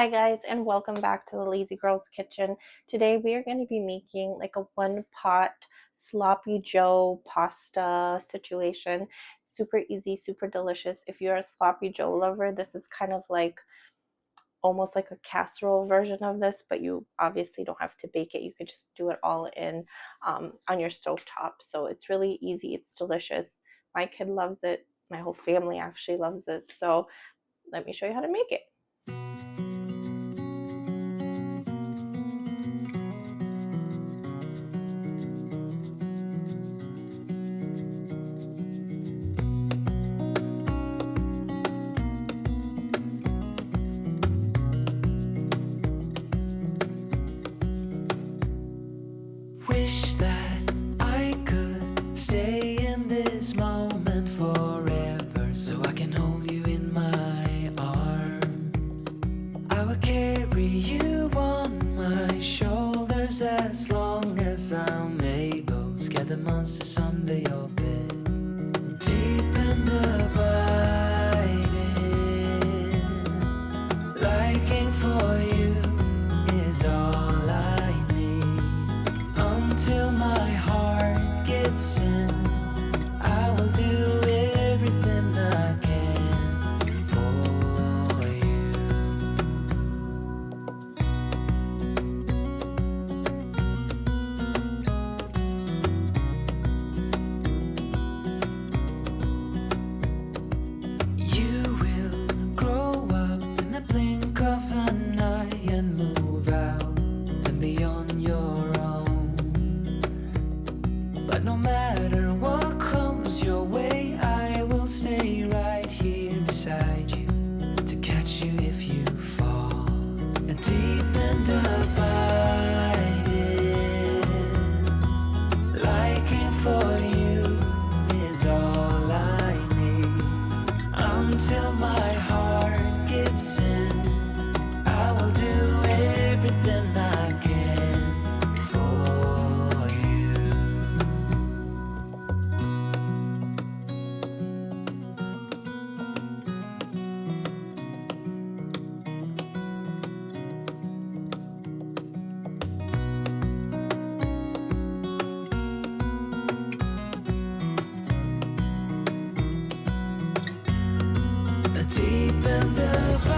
Hi guys, and welcome back to the Lazy Girls Kitchen. Today we are going to be making like a one pot sloppy joe pasta situation. Super easy, super delicious. If you're a sloppy joe lover, this is kind of like almost like a casserole version of this, but you obviously don't have to bake it. You could just do it all in on your stove top. So it's really easy. It's delicious. My kid loves it. My whole family actually loves this. So let me show you how to make it. Wish that I could stay in this moment forever, so I can hold you in my arms. I will carry you on my shoulders as long as I'm able. Scare the monsters under your bed, deep and abiding. Liking for you is all I need. Until my heart gives in, I will do everything I can for you. You will grow up in the blink of an eye and move out and beyond your own. But no matter what comes your way, I will stay right here beside you to catch you if you fall. And deep and abiding, liking for you is all I need. Until my heart gives in, I will do everything I can for you. Deep and abiding,